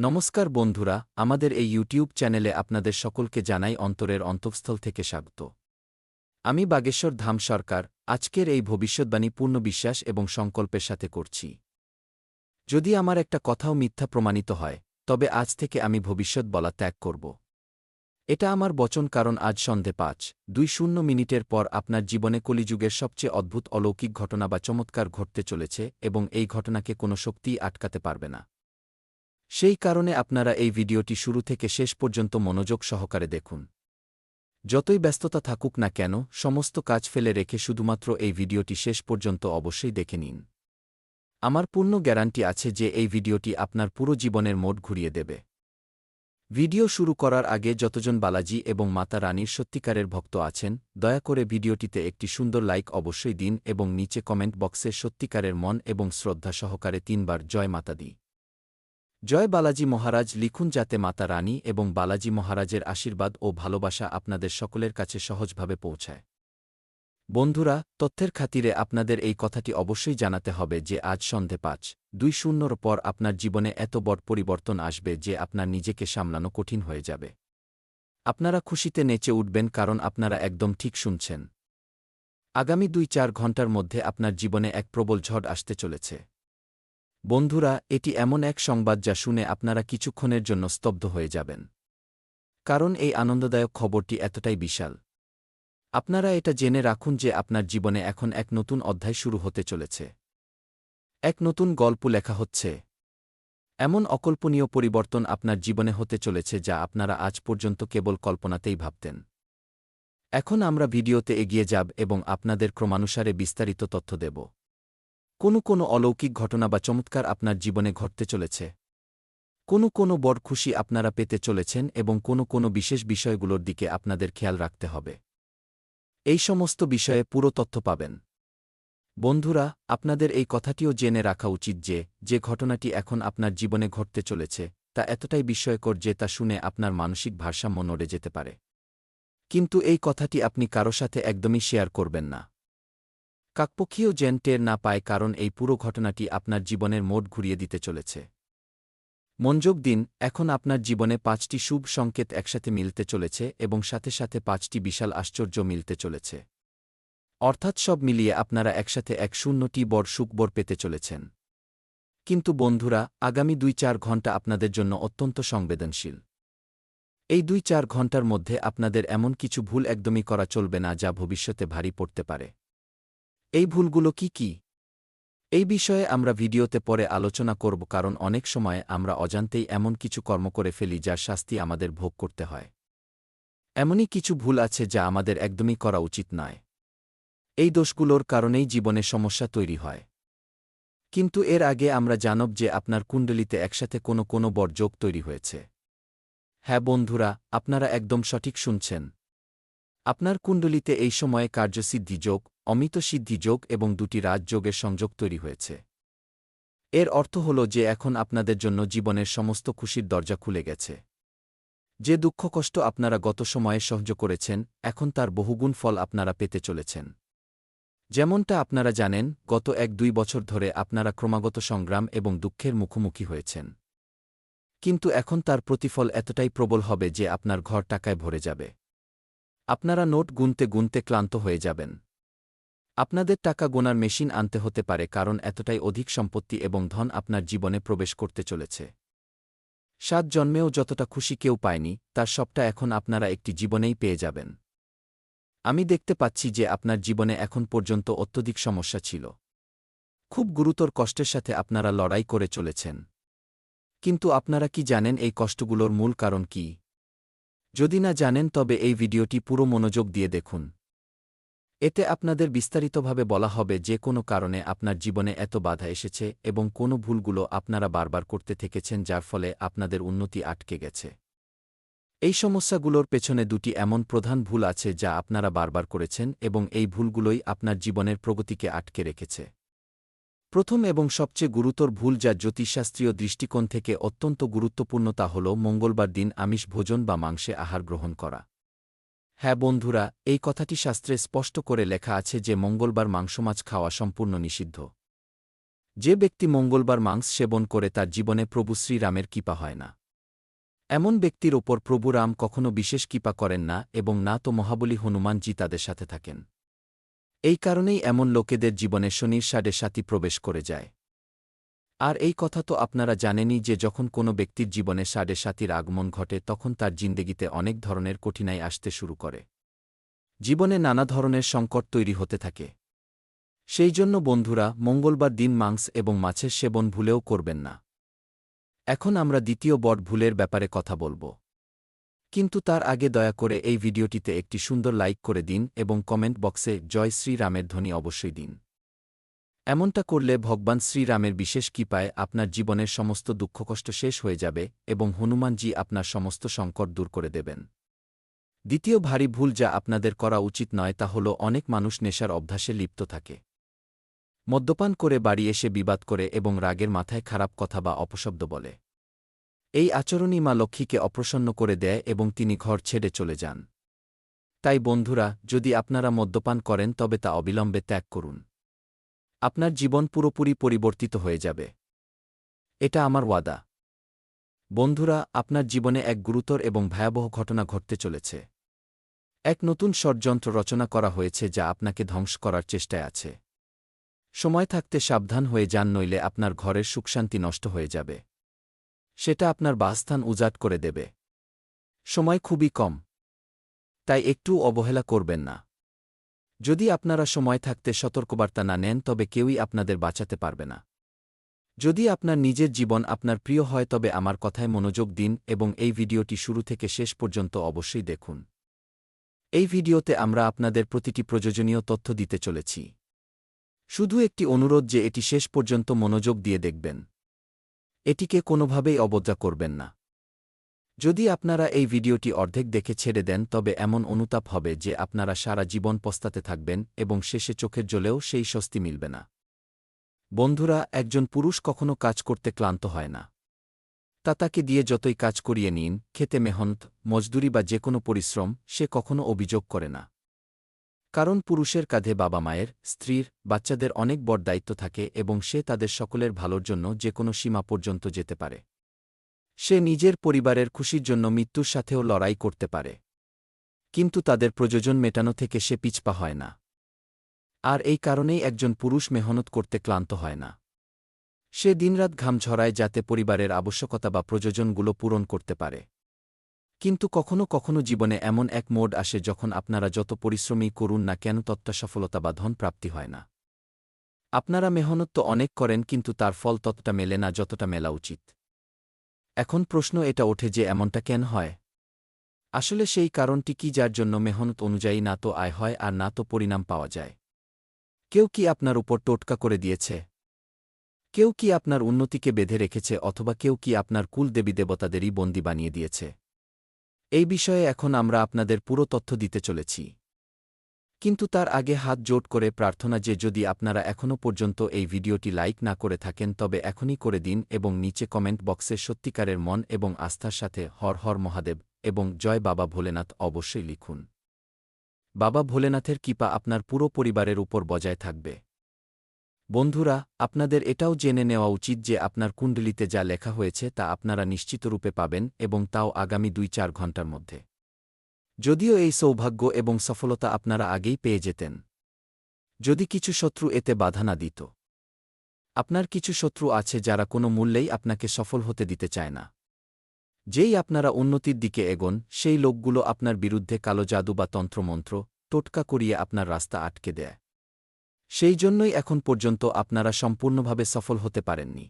নমস্কার বন্ধুরা, আমাদের এই ইউটিউব চ্যানেলে আপনাদের সকলকে জানাই অন্তরের অন্তঃস্থল থেকে স্বাগত। আমি বাগেশ্বর ধাম সরকার আজকের এই ভবিষ্যদ্বাণী পূর্ণ বিশ্বাস এবং সংকল্পের সাথে করছি। যদি আমার একটা কথাও মিথ্যা প্রমাণিত হয়, তবে আজ থেকে আমি ভবিষ্যৎ বলা ত্যাগ করব। এটা আমার বচন, কারণ আজ সন্ধে ৫:২০ পর আপনার জীবনে কলিযুগের সবচেয়ে অদ্ভুত অলৌকিক ঘটনা বা চমৎকার ঘটতে চলেছে এবং এই ঘটনাকে কোনো শক্তিই আটকাতে পারবে না। সেই কারণে আপনারা এই ভিডিওটি শুরু থেকে শেষ পর্যন্ত মনোযোগ সহকারে দেখুন। যতই ব্যস্ততা থাকুক না কেন, সমস্ত কাজ ফেলে রেখে শুধুমাত্র এই ভিডিওটি শেষ পর্যন্ত অবশ্যই দেখে নিন। আমার পূর্ণ গ্যারান্টি আছে যে এই ভিডিওটি আপনার পুরো জীবনের মোড় ঘুরিয়ে দেবে। ভিডিও শুরু করার আগে যতজন বালাজি এবং মাতা রানীর সত্যিকারের ভক্ত আছেন, দয়া করে ভিডিওটিতে একটি সুন্দর লাইক অবশ্যই দিন এবং নিচে কমেন্ট বক্সে সত্যিকারের মন এবং শ্রদ্ধা সহকারে ৩ বার জয় মাতা দি, জয় বালাজি মহারাজ লিখুন, যাতে মাতা রানী এবং বালাজি মহারাজের আশীর্বাদ ও ভালোবাসা আপনাদের সকলের কাছে সহজভাবে পৌঁছায়। বন্ধুরা, তথ্যের খাতিরে আপনাদের এই কথাটি অবশ্যই জানাতে হবে যে আজ সন্ধে ৫:২০ পর আপনার জীবনে এত বড় পরিবর্তন আসবে যে আপনার নিজেকে সামলানো কঠিন হয়ে যাবে। আপনারা খুশিতে নেচে উঠবেন, কারণ আপনারা একদম ঠিক শুনছেন। আগামী ২-৪ ঘণ্টার মধ্যে আপনার জীবনে এক প্রবল ঝড় আসতে চলেছে। বন্ধুরা, এটি এমন এক সংবাদ যা শুনে আপনারা কিছুক্ষণের জন্য স্তব্ধ হয়ে যাবেন। কারণ এই আনন্দদায়ক খবরটি এতটাই বিশাল। আপনারা এটা জেনে রাখুন যে আপনার জীবনে এখন এক নতুন অধ্যায় শুরু হতে চলেছে। এক নতুন গল্প লেখা হচ্ছে। এমন অকল্পনীয় পরিবর্তন আপনার জীবনে হতে চলেছে যা আপনারা আজ পর্যন্ত কেবল কল্পনাতেই ভাবতেন। এখন আমরা ভিডিওতে এগিয়ে যাব এবং আপনাদের ক্রমানুসারে বিস্তারিত তথ্য দেব। কোনো অলৌকিক ঘটনা বা চমৎকার আপনার জীবনে ঘটতে চলেছে। কোনো বড় খুশি আপনারা পেতে চলেছেন এবং কোনো বিশেষ বিষয়গুলোর দিকে আপনাদের খেয়াল রাখতে হবে। এই সমস্ত বিষয়ে পুরো তথ্য পাবেন। বন্ধুরা, আপনাদের এই কথাটিও জেনে রাখা উচিত যে ঘটনাটি এখন আপনার জীবনে ঘটতে চলেছে তা এতটাই বিস্ময়কর যে তা শুনে আপনার মানসিক ভারসাম্য নড়ে যেতে পারে। কিন্তু এই কথাটি আপনি কারো সাথে একদমই শেয়ার করবেন না। কাকপক্ষীও যেন টের না পায়, কারণ এই পুরো ঘটনাটি আপনার জীবনের মোড় ঘুরিয়ে দিতে চলেছে। মনোযোগ দিন, এখন আপনার জীবনে ৫টি শুভ সংকেত একসাথে মিলতে চলেছে এবং সাথে সাথে ৫টি বিশাল আশ্চর্য মিলতে চলেছে। অর্থাৎ সব মিলিয়ে আপনারা একসাথে ১০০টি বড় সুখবর পেতে চলেছেন। কিন্তু বন্ধুরা, আগামী ২-৪ ঘণ্টা আপনাদের জন্য অত্যন্ত সংবেদনশীল। এই ২-৪ ঘণ্টার মধ্যে আপনাদের এমন কিছু ভুল একদমই করা চলবে না যা ভবিষ্যতে ভারী পড়তে পারে। এই ভুলগুলো কি? এই বিষয়ে আমরা ভিডিওতে পরে আলোচনা করব, কারণ অনেক সময় আমরা অজান্তেই এমন কিছু কর্ম করে ফেলি যার শাস্তি আমাদের ভোগ করতে হয়। এমনই কিছু ভুল আছে যা আমাদের একদমই করা উচিত নয়। এই দোষগুলোর কারণেই জীবনে সমস্যা তৈরি হয়। কিন্তু এর আগে আমরা জানব যে আপনার কুণ্ডলিতে একসাথে কোনো বড় যোগ তৈরি হয়েছে। হ্যাঁ বন্ধুরা, আপনারা একদম সঠিক শুনছেন। আপনার কুণ্ডলিতে এই সময়ে কার্যসিদ্ধি যোগ, অমিত সিদ্ধি যোগ এবং ২টি রাজযোগের সংযোগ তৈরি হয়েছে। এর অর্থ হল যে এখন আপনাদের জন্য জীবনের সমস্ত খুশির দরজা খুলে গেছে। যে দুঃখ কষ্ট আপনারা গত সময়ে সহ্য করেছেন, এখন তার বহুগুণ ফল আপনারা পেতে চলেছেন। যেমনটা আপনারা জানেন, গত ১-২ বছর ধরে আপনারা ক্রমাগত সংগ্রাম এবং দুঃখের মুখোমুখি হয়েছেন। কিন্তু এখন তার প্রতিফল এতটাই প্রবল হবে যে আপনার ঘর টাকায় ভরে যাবে। আপনারা নোট গুনতে ক্লান্ত হয়ে যাবেন। আপনাদের টাকা গোনার মেশিন আনতে হতে পারে, কারণ এতটাই অধিক সম্পত্তি এবং ধন আপনার জীবনে প্রবেশ করতে চলেছে। ৭ জন্মেও যতটা খুশি কেউ পায়নি, তার সবটা এখন আপনারা একটি জীবনেই পেয়ে যাবেন। আমি দেখতে পাচ্ছি যে আপনার জীবনে এখন পর্যন্ত অত্যধিক সমস্যা ছিল। খুব গুরুতর কষ্টের সাথে আপনারা লড়াই করে চলেছেন। কিন্তু আপনারা কি জানেন এই কষ্টগুলোর মূল কারণ কি? যদি না জানেন তবে এই ভিডিওটি পুরো মনোযোগ দিয়ে দেখুন। এতে আপনাদের বিস্তারিতভাবে বলা হবে যে কোনো কারণে আপনার জীবনে এত বাধা এসেছে এবং কোন ভুলগুলো আপনারা বারবার করতে থেকেছেন যার ফলে আপনাদের উন্নতি আটকে গেছে। এই সমস্যাগুলোর পেছনে ২টি এমন প্রধান ভুল আছে যা আপনারা বারবার করেছেন এবং এই ভুলগুলোই আপনার জীবনের প্রগতিকে আটকে রেখেছে। প্রথম এবং সবচেয়ে গুরুতর ভুল, যা জ্যোতিষশাস্ত্রীয় দৃষ্টিকোণ থেকে অত্যন্ত গুরুত্বপূর্ণ, তা হল মঙ্গলবার দিন আমিষ ভোজন বা মাংসে আহার গ্রহণ করা। হ্যাঁ বন্ধুরা, এই কথাটি শাস্ত্রে স্পষ্ট করে লেখা আছে যে মঙ্গলবার মাংসমাছ খাওয়া সম্পূর্ণ নিষিদ্ধ। যে ব্যক্তি মঙ্গলবার মাংস সেবন করে তার জীবনে প্রভু শ্রীরামের কৃপা হয় না। এমন ব্যক্তির ওপর প্রভু রাম কখনও বিশেষ কৃপা করেন না এবং না তো মহাবলী হনুমানজি তাদের সাথে থাকেন। এই কারণেই এমন লোকেদের জীবনে শনির সাড়ে সাতি প্রবেশ করে যায়। আর এই কথা তো আপনারা জানেনই যে যখন কোনো ব্যক্তির জীবনে সাড়ে সাতির আগমন ঘটে তখন তার জিন্দেগিতে অনেক ধরনের কঠিনাই আসতে শুরু করে। জীবনে নানা ধরনের সংকট তৈরি হতে থাকে। সেই জন্য বন্ধুরা, মঙ্গলবার দিন মাংস এবং মাছের সেবন ভুলেও করবেন না। এখন আমরা দ্বিতীয় বড় ভুলের ব্যাপারে কথা বলব। কিন্তু তার আগে দয়া করে এই ভিডিওটিতে একটি সুন্দর লাইক করে দিন এবং কমেন্ট বক্সে জয় শ্রীরামের ধ্বনি অবশ্যই দিন। এমনটা করলে ভগবান শ্রীরামের বিশেষ কৃপায় আপনার জীবনের সমস্ত দুঃখকষ্ট শেষ হয়ে যাবে এবং হনুমানজি আপনার সমস্ত সংকট দূর করে দেবেন। দ্বিতীয় ভারী ভুল যা আপনাদের করা উচিত নয় তা হল অনেক মানুষ নেশার অভ্যাসে লিপ্ত থাকে। মদ্যপান করে বাড়ি এসে বিবাদ করে এবং রাগের মাথায় খারাপ কথা বা অপশব্দ বলে। এই আচরণই মা লক্ষ্মীকে অপ্রসন্ন করে দেয় এবং তিনি ঘর ছেড়ে চলে যান। তাই বন্ধুরা, যদি আপনারা মদ্যপান করেন তবে তা অবিলম্বে ত্যাগ করুন। আপনার জীবন পুরোপুরি পরিবর্তিত হয়ে যাবে। এটা আমার ওয়াদা। বন্ধুরা, আপনার জীবনে এক গুরুতর এবং ভয়াবহ ঘটনা ঘটতে চলেছে। এক নতুন ষড়যন্ত্র রচনা করা হয়েছে যা আপনাকে ধ্বংস করার চেষ্টায় আছে। সময় থাকতে সাবধান হয়ে যান, নইলে আপনার ঘরের সুখশান্তি নষ্ট হয়ে যাবে। সেটা আপনার বাসস্থান উজাট করে দেবে। সময় খুবই কম, তাই একটু অবহেলা করবেন না। যদি আপনারা সময় থাকতে সতর্কবার্তা না নেন তবে কেউই আপনাদের বাঁচাতে পারবে না। যদি আপনার নিজের জীবন আপনার প্রিয় হয় তবে আমার কথায় মনোযোগ দিন এবং এই ভিডিওটি শুরু থেকে শেষ পর্যন্ত অবশ্যই দেখুন। এই ভিডিওতে আমরা আপনাদের প্রতিটি প্রয়োজনীয় তথ্য দিতে চলেছি। শুধু একটি অনুরোধ যে এটি শেষ পর্যন্ত মনোযোগ দিয়ে দেখবেন। এটিকে কোনোভাবেই অবজ্ঞা করবেন না। যদি আপনারা এই ভিডিওটি অর্ধেক দেখে ছেড়ে দেন তবে এমন অনুতাপ হবে যে আপনারা সারা জীবন পস্তাতে থাকবেন এবং শেষে চোখের জলেও সেই স্বস্তি মিলবে না। বন্ধুরা, একজন পুরুষ কখনো কাজ করতে ক্লান্ত হয় না। তা তাকে দিয়ে যতই কাজ করিয়ে নিন, খেতে মেহনত, মজদুরি বা যে কোনো পরিশ্রম, সে কখনো অভিযোগ করে না। কারণ পুরুষের কাঁধে বাবা মায়ের, স্ত্রীর, বাচ্চাদের অনেক বড় দায়িত্ব থাকে এবং সে তাদের সকলের ভালোর জন্য যে কোনো সীমা পর্যন্ত যেতে পারে। সে নিজের পরিবারের খুশির জন্য মৃত্যুর সাথেও লড়াই করতে পারে। কিন্তু তাদের প্রয়োজন মেটানো থেকে সে পিছপা হয় না। আর এই কারণেই একজন পুরুষ মেহনত করতে ক্লান্ত হয় না। সে দিনরাত ঘাম ঝরায় যাতে পরিবারের আবশ্যকতা বা প্রয়োজনগুলো পূরণ করতে পারে। কিন্তু কখনো কখনো জীবনে এমন এক মোড় আসে যখন আপনারা যত পরিশ্রমই করুন না কেন ততটা সফলতা বা ধন প্রাপ্তি হয় না। আপনারা মেহনত তো অনেক করেন কিন্তু তার ফল ততটা মেলে না যতটা মেলা উচিত। এখন প্রশ্ন এটা ওঠে যে এমনটা কেন হয়? আসলে সেই কারণটি কি যার জন্য মেহনত অনুযায়ী না তো আয় হয় আর না তো পরিণাম পাওয়া যায়? কেউ কি আপনার উপর টোটকা করে দিয়েছে? কেউ কি আপনার উন্নতিকে বেঁধে রেখেছে অথবা কেউ কি আপনার কুল দেবী দেবতাদেরই বন্দী বানিয়ে দিয়েছে? এই বিষয়ে এখন আমরা আপনাদের পুরো তথ্য দিতে চলেছি। কিন্তু তার আগে হাত জোট করে প্রার্থনা যে যদি আপনারা এখনও পর্যন্ত এই ভিডিওটি লাইক না করে থাকেন তবে এখনই করে দিন এবং নিচে কমেন্ট বক্সে সত্যিকারের মন এবং আস্থার সাথে হর হর মহাদেব এবং জয় বাবা ভোলেনাথ অবশ্যই লিখুন। বাবা ভোলেনাথের কৃপা আপনার পুরো পরিবারের উপর বজায় থাকবে। বন্ধুরা, আপনাদের এটাও জেনে নেওয়া উচিত যে আপনার কুণ্ডলিতে যা লেখা হয়েছে তা আপনারা নিশ্চিতরূপে পাবেন এবং তাও আগামী ২-৪ ঘণ্টার মধ্যে। যদিও এই সৌভাগ্য এবং সফলতা আপনারা আগেই পেয়ে যেতেন যদি কিছু শত্রু এতে বাধা না দিত। আপনার কিছু শত্রু আছে যারা কোনো মূল্যেই আপনাকে সফল হতে দিতে চায় না। যেই আপনারা উন্নতির দিকে এগোন সেই লোকগুলো আপনার বিরুদ্ধে কালো জাদু বা তন্ত্রমন্ত্র, টোটকা করিয়ে আপনার রাস্তা আটকে দেয়। সেই জন্যই এখন পর্যন্ত আপনারা সম্পূর্ণভাবে সফল হতে পারেননি।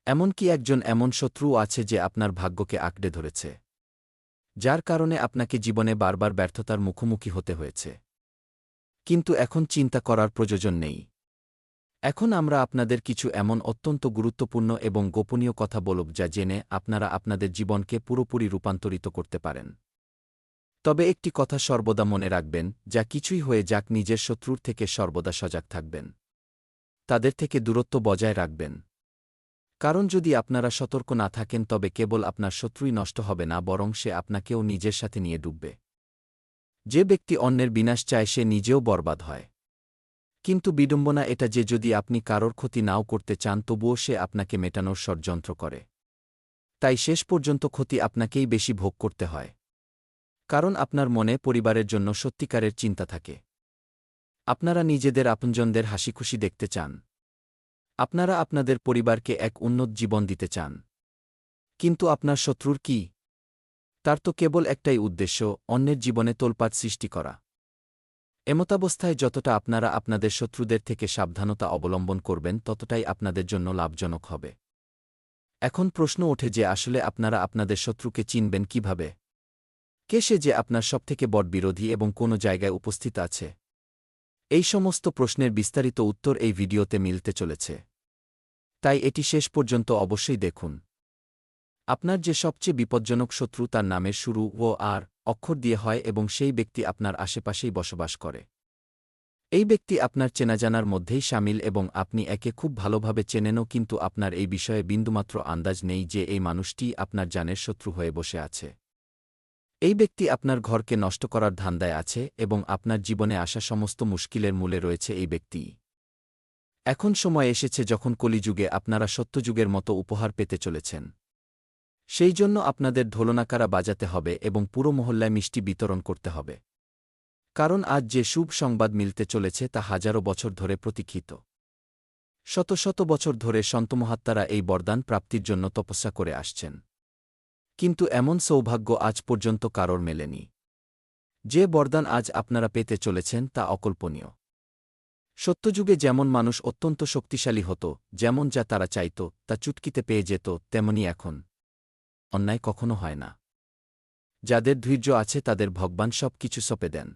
এমনকি একজন এমন শত্রুও আছে যে আপনার ভাগ্যকে আঁকড়ে ধরেছে, যার কারণে আপনাকে জীবনে বারবার ব্যর্থতার মুখোমুখি হতে হয়েছে। কিন্তু এখন চিন্তা করার প্রয়োজন নেই। এখন আমরা আপনাদের কিছু এমন অত্যন্ত গুরুত্বপূর্ণ এবং গোপনীয় কথা বলব যা জেনে আপনারা আপনাদের জীবনকে পুরোপুরি রূপান্তরিত করতে পারেন। তবে একটি কথা সর্বদা মনে রাখবেন, যা কিছুই হয়ে যাক নিজের শত্রুর থেকে সর্বদা সজাগ থাকবেন। তাদের থেকে দূরত্ব বজায় রাখবেন। কারণ যদি আপনারা সতর্ক না থাকেন তবে কেবল আপনার শত্রুই নষ্ট হবে না বরং সে আপনাকেও নিজের সাথে নিয়ে ডুববে। যে ব্যক্তি অন্যের বিনাশ চায় সে নিজেও বরবাদ হয়। কিন্তু বিড়ম্বনা এটা যে যদি আপনি কারোর ক্ষতি নাও করতে চান তবুও সে আপনাকে মেটানোর ষড়যন্ত্র করে। তাই শেষ পর্যন্ত ক্ষতি আপনাকেই বেশি ভোগ করতে হয়। কারণ আপনার মনে পরিবারের জন্য সত্যিকারের চিন্তা থাকে। আপনারা নিজেদের আপনজনদের হাসিখুশি দেখতে চান। আপনারা আপনাদের পরিবারকে এক উন্নত জীবন দিতে চান। কিন্তু আপনার শত্রুর কি? তার তো কেবল একটাই উদ্দেশ্য, অন্যের জীবনে তোলপাড় সৃষ্টি করা। এমতাবস্থায় যতটা আপনারা আপনাদের শত্রুদের থেকে সাবধানতা অবলম্বন করবেন ততটাই আপনাদের জন্য লাভজনক হবে। এখন প্রশ্ন ওঠে যে আসলে আপনারা আপনাদের শত্রুকে চিনবেন কিভাবে? কে সে যে আপনার সবথেকে বড় বিরোধী এবং কোনো জায়গায় উপস্থিত আছে? এই সমস্ত প্রশ্নের বিস্তারিত উত্তর এই ভিডিওতে মিলতে চলেছে। তাই এটি শেষ পর্যন্ত অবশ্যই দেখুন। আপনার যে সবচেয়ে বিপজ্জনক শত্রু তার নামের শুরু ও আর অক্ষর দিয়ে হয় এবং সেই ব্যক্তি আপনার আশেপাশেই বসবাস করে। এই ব্যক্তি আপনার চেনাজানার মধ্যেই শামিল এবং আপনি একে খুব ভালোভাবে চেনেনও, কিন্তু আপনার এই বিষয়ে বিন্দুমাত্র আন্দাজ নেই যে এই মানুষটি আপনার জানের শত্রু হয়ে বসে আছে। এই ব্যক্তি আপনার ঘরকে নষ্ট করার ধান্দায় আছে এবং আপনার জীবনে আসা সমস্ত মুশকিলের মূলে রয়েছে এই ব্যক্তিই। এখন সময় এসেছে যখন কলিযুগে আপনারা সত্যযুগের মতো উপহার পেতে চলেছেন। সেই জন্য আপনাদের ঢোলনাকারা বাজাতে হবে এবং পুরো মহল্লায় মিষ্টি বিতরণ করতে হবে। কারণ আজ যে শুভ সংবাদ মিলতে চলেছে তা হাজারো বছর ধরে প্রতীক্ষিত। শত শত বছর ধরে সন্তমহাত্মারা এই বরদান প্রাপ্তির জন্য তপস্যা করে আসছেন। কিন্তু এমন সৌভাগ্য আজ পর্যন্ত কারোর মেলেনি। যে বরদান আজ আপনারা পেতে চলেছেন তা অকল্পনীয়। সত্যযুগে যেমন মানুষ অত্যন্ত শক্তিশালী হতো, যেমন যা তারা চাইত তা চুটকিতে পেয়ে যেত, তেমনি এখন অন্যায় কখনো হয় না। যাদের ধৈর্য আছে তাদের ভগবান সব কিছু সঁপে দেন।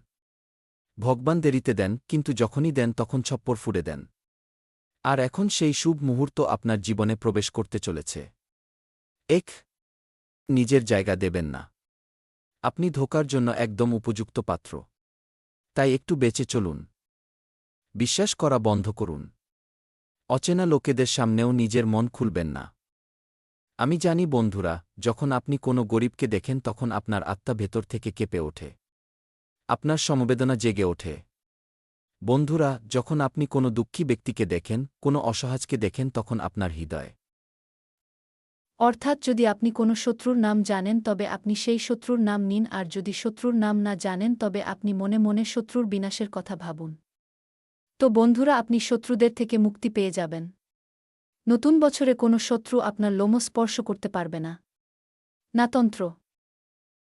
ভগবান দেরিতে দেন, কিন্তু যখনই দেন তখন ছপ্পর ফুঁড়ে দেন। আর এখন সেই শুভ মুহূর্ত আপনার জীবনে প্রবেশ করতে চলেছে। নিজের জায়গা দেবেন না। আপনি ধোঁকার জন্য একদম উপযুক্ত পাত্র। তাই একটু বেঁচে চলুন। বিশ্বাস করা বন্ধ করুন। অচেনা লোকেদের সামনেও নিজের মন খুলবেন না। আমি জানি বন্ধুরা, যখন আপনি কোনো গরিবকে দেখেন তখন আপনার আত্মা ভেতর থেকে কেঁপে ওঠে। আপনার সমবেদনা জেগে ওঠে। বন্ধুরা, যখন আপনি কোনো দুঃখী ব্যক্তিকে দেখেন, কোনো অসহায়কে দেখেন তখন আপনার হৃদয়। অর্থাৎ যদি আপনি কোনো শত্রুর নাম জানেন তবে আপনি সেই শত্রুর নাম নিন, আর যদি শত্রুর নাম না জানেন তবে আপনি মনে মনে শত্রুর বিনাশের কথা ভাবুন। তো বন্ধুরা, আপনি শত্রুদের থেকে মুক্তি পেয়ে যাবেন। নতুন বছরে কোনো শত্রু আপনার লোম স্পর্শ করতে পারবে না। না তন্ত্র